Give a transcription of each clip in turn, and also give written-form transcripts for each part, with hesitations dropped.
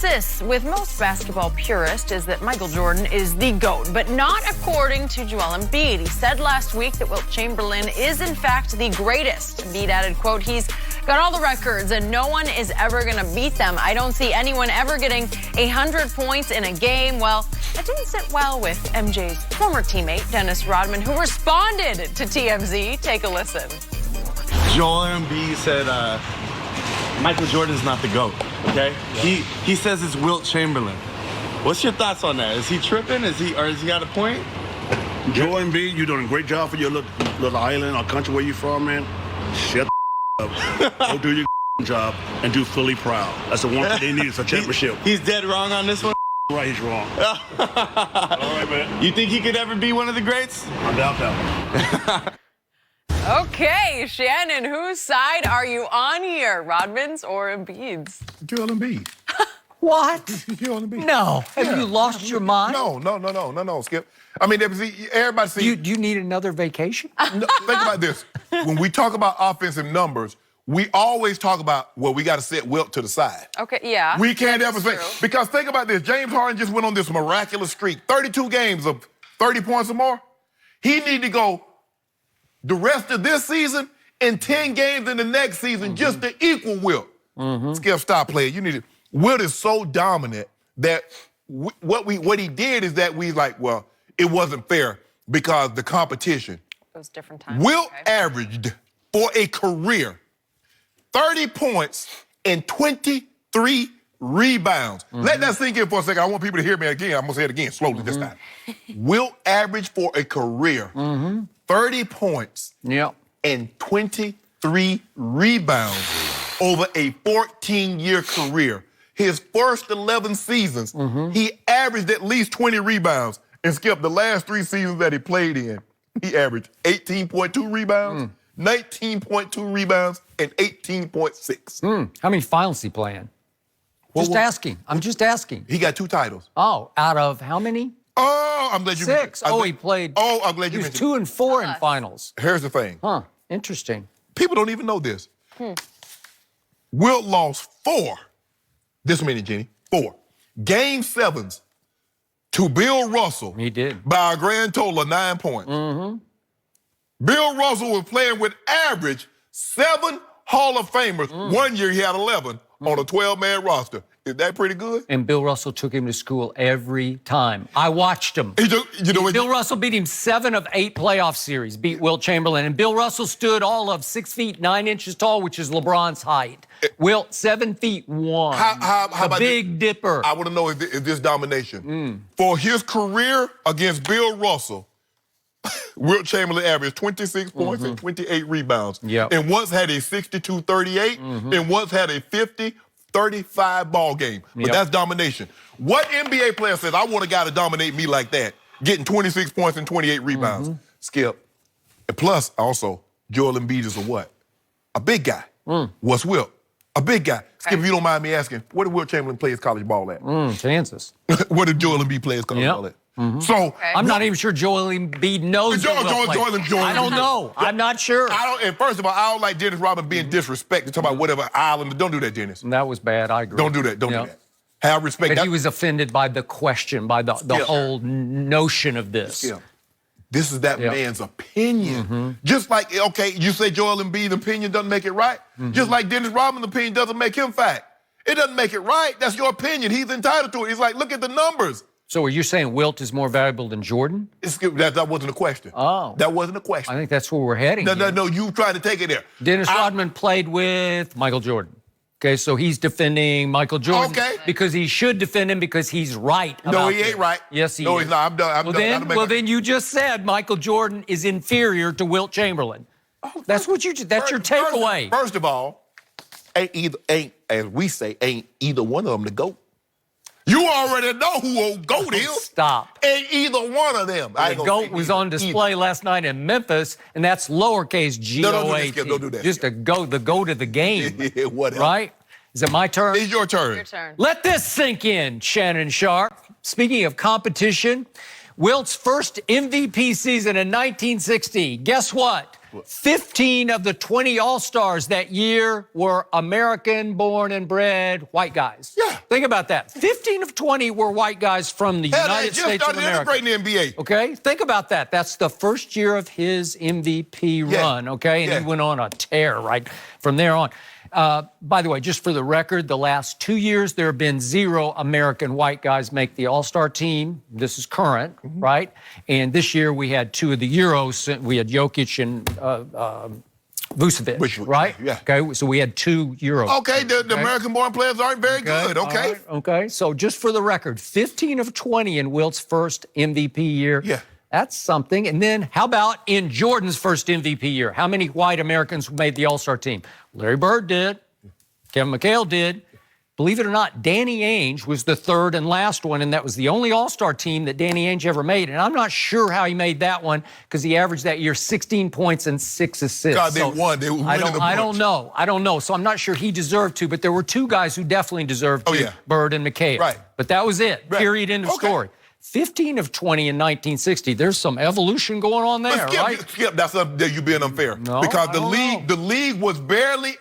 consensus with most basketball purists is that Michael Jordan is the GOAT, but not according to Joel EmBiid. He said last week that Wilt Chamberlain is, in fact, the greatest. EmBiid added, quote, "He's got all the records and no one is ever going to beat them. I don't see anyone ever getting 100 points in a game." Well, that didn't sit well with MJ's former teammate, Dennis Rodman, who responded to TMZ. Take a listen. Joel EmBiid said Michael Jordan is not the GOAT, okay? Yeah. He says it's Wilt Chamberlain. What's your thoughts on that? Is he tripping? Has he got a point? Joel EmBiid, you're doing a great job for your little island or country where you're from, man. Shut the up. Go do your job and do Philly proud. That's the one thing they need is a championship. He's dead wrong on this one? Right, he's wrong. All right, man. You think he could ever be one of the greats? I doubt that. Okay, Shannon, whose side are you on here? Rodman's or EmBiid's? Joel EmBiid. What? Joel EmBiid. No. Have you lost your mind? No, Skip. I mean, everybody sees. Do you need another vacation? No, think about this. When we talk about offensive numbers, we always talk about, well, we got to set Wilt to the side. Okay, yeah. We can't ever say, because think about this. James Harden just went on this miraculous streak, 32 games of 30 points or more. He need to go the rest of this season and 10 games in the next season just to equal Wilt. Skip, stop playing. You need to. Wilt is so dominant that what he did is that we like, well, it wasn't fair because the competition. It was different times. Wilt averaged for a career 30 points and 23 rebounds. Let that sink in for a second. I want people to hear me again. I'm going to say it again slowly this time. Wilt averaged for a career 30 points and 23 rebounds over a 14-year career. His first 11 seasons, he averaged at least 20 rebounds. And Skip, the last 3 seasons that he played in, he averaged 18.2 rebounds, 19.2 rebounds, and 18.6. How many finals he play in? Just asking. I'm just asking. He got 2 titles. Oh, out of how many? Oh, I'm glad you 6. He played. Oh, I'm glad you mentioned. mentioned. He was 2 and 4 in finals. Here's the thing. Huh. Interesting. People don't even know this. Wilt lost 4. This many, Jenny. 4. Game 7s to Bill Russell. He did. By a grand total of 9 points. Bill Russell was playing with average 7 Hall of Famers. One year he had 11 on a 12-man roster. Is that pretty good? And Bill Russell took him to school every time. I watched him. Bill Russell beat him 7 of 8 playoff series, beat Wilt Chamberlain. And Bill Russell stood all of 6 feet 9 inches tall, which is LeBron's height. Wilt 7 feet 1. How about Big Dipper. I want to know is this domination. For his career against Bill Russell, Wilt Chamberlain averaged 26 points and 28 rebounds. And once had a 62-38 and once had a 50-35 ball game. But that's domination. What NBA player says, I want a guy to dominate me like that, getting 26 points and 28 rebounds? Skip. And plus, also, Joel EmBiid is a what? A big guy. What's Wilt? A big guy. Skip, if you don't mind me asking, where did Wilt Chamberlain play his college ball at? Kansas. Where did Joel EmBiid play his college ball at? So I'm not even sure Joel EmBiid knows. I don't know. I'm not sure. And first of all, I don't like Dennis Rodman being disrespected, talking about whatever island. Don't do that, Dennis. That was bad. I agree. Don't do that. Don't do that. Have respect. But he was offended by the question, by the whole notion of this. This is that man's opinion. Just like, okay, you say Joel EmBiid's opinion doesn't make it right. Just like Dennis Rodman's opinion doesn't make him fact. It doesn't make it right. That's your opinion. He's entitled to it. He's like, look at the numbers. So are you saying Wilt is more valuable than Jordan? That wasn't a question. Oh. That wasn't a question. I think that's where we're heading. No, you tried to take it there. Dennis Rodman played with Michael Jordan. Okay, so he's defending Michael Jordan because he should defend him because he's right about No, he ain't right. Yes, he is. No, he's not. I'm done. Well, then you just said Michael Jordan is inferior to Wilt Chamberlain. That's what that's your takeaway. First of all, ain't as we say, ain't either one of them the GOAT. You already know who old GOAT is. Stop. Ain't either one of them. The GOAT was on display last night in Memphis, and that's lowercase G-O-A-T. Don't do that. Just the GOAT of the game. Whatever. Right? Is it my turn? It's your turn. Your turn. Let this sink in, Shannon Sharp. Speaking of competition, Wilt's first MVP season in 1960. Guess what? 15 of the 20 All-Stars that year were American-born and bred white guys. Yeah. Think about that. 15 of 20 were white guys from the United States of America. Integrating the NBA. Okay? Think about that. That's the first year of his MVP run, okay? And he went on a tear right from there on. By the way, just for the record, the last 2 years, there have been 0 American white guys make the All-Star team. This is current, right? And this year, we had 2 of the Euros. We had Jokic and Vucevic, right? Yeah. Okay, so we had 2 Euros. Okay, the American-born players aren't very good, okay? Right, okay, so just for the record, 15 of 20 in Wilt's first MVP year. Yeah. That's something. And then how about in Jordan's first MVP year? How many white Americans made the All-Star team? Larry Bird did. Kevin McHale did. Believe it or not, Danny Ainge was the 3rd and last one, and that was the only All-Star team that Danny Ainge ever made. And I'm not sure how he made that one because he averaged that year 16 points and 6 assists. God, they won. They were winning the I don't know. So I'm not sure he deserved to, but there were 2 guys who definitely deserved to, Bird and McHale. Right. But that was it. Right. Period, end of story. 15 of 20 in 1960. There's some evolution going on there, right? Skip, that's you being unfair. No, because the the league was barely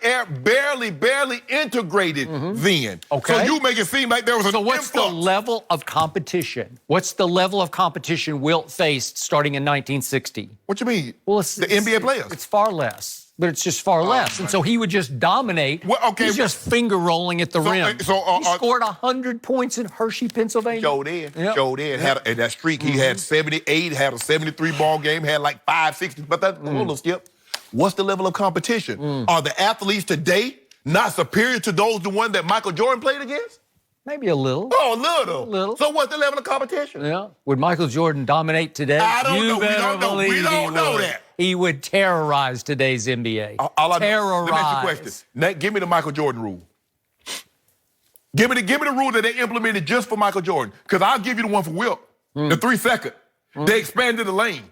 integrated then. Okay. So you make it seem like there was an So what's the level of competition? What's the level of competition Wilt faced starting in 1960? What you mean? Well, the NBA players. It's far less. But it's just far less. And so he would just dominate. Well, okay. He's just finger rolling at the rim. He scored 100 points in Hershey, Pennsylvania. Joe did. Had that streak. He had 78, had a 73 ball game, had like 560. But hold on, Skip. What's the level of competition? Are the athletes today not superior to the one that Michael Jordan played against? Maybe a little. Oh, a little. So what's the level of competition? Yeah. Would Michael Jordan dominate today? I don't know. We don't know that. He would terrorize today's NBA. Let Terrorize. me ask you a question. Now, give me the Michael Jordan rule. Give me the rule that they implemented just for Michael Jordan. Because I'll give you the one for Wilt. The 3-second. They expanded the lane.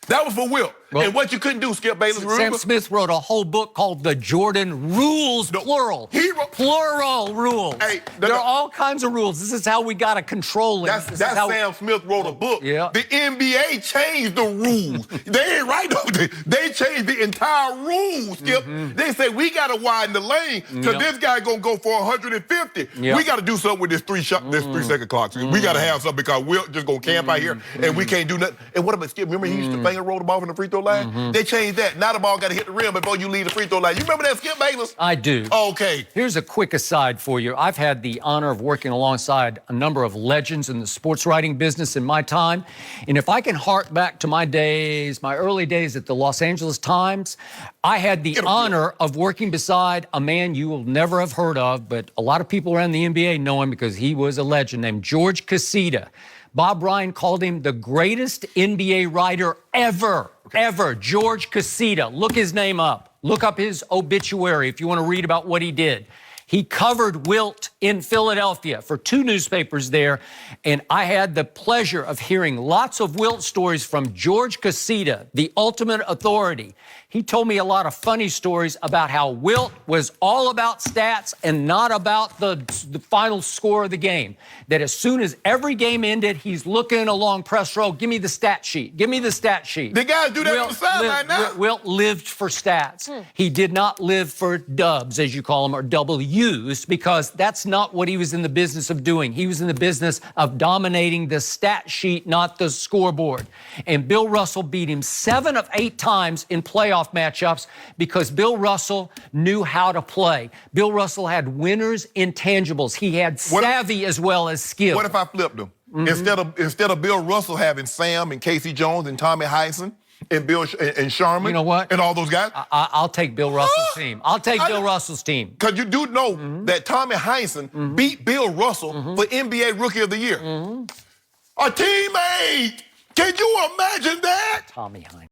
That was for Wilt. Well, and what you couldn't do, Skip Bayless, Sam Smith wrote a whole book called The Jordan Rules, plural. Plural rules. Hey, there are all kinds of rules. This is how we got to control it. That's Sam Smith wrote a book. Yeah. The NBA changed the rules. They ain't right, though. They changed the entire rules, Skip. They say we got to widen the lane because this guy going to go for 150. We got to do something with this 3-second clock. We got to have something because Wilt just going to camp out here and we can't do nothing. And what about Skip? Remember he used to finger roll the ball from the free throw line? They changed that. Now the ball got to hit the rim before you leave the free throw line. You remember that, Skip Bayless? I do. Okay. Here's a quick aside for you. I've had the honor of working alongside a number of legends in the sports writing business in my time. And if I can hark back to my early days at the Los Angeles Times, I had the honor of working beside a man you will never have heard of, but a lot of people around the NBA know him because he was a legend, named George Casita. Bob Ryan called him the greatest NBA writer ever. Ever. George Casita. Look his name up. Look up his obituary if you want to read about what he did. He covered Wilt in Philadelphia for 2 newspapers there, and I had the pleasure of hearing lots of Wilt stories from George Casita, the ultimate authority. He told me a lot of funny stories about how Wilt was all about stats and not about the final score of the game. That as soon as every game ended, he's looking along press row, give me the stat sheet, give me the stat sheet. The guys do that on the sideline now. Wilt lived for stats. He did not live for dubs, as you call them, or W's, because that's not what he was in the business of doing. He was in the business of dominating the stat sheet, not the scoreboard. And Bill Russell beat him 7 of 8 times in playoff matchups because Bill Russell knew how to play. Bill Russell had winners' intangibles. He had savvy as well as skill. What if I flipped him? Instead of Bill Russell having Sam and Casey Jones and Tommy Heisen and Bill and Sharman, you know what? And all those guys, I'll take Bill Russell's team. I'll take Bill Russell's team. Because you do know that Tommy Heisen beat Bill Russell for NBA Rookie of the Year. A teammate! Can you imagine that? Tommy Heisen.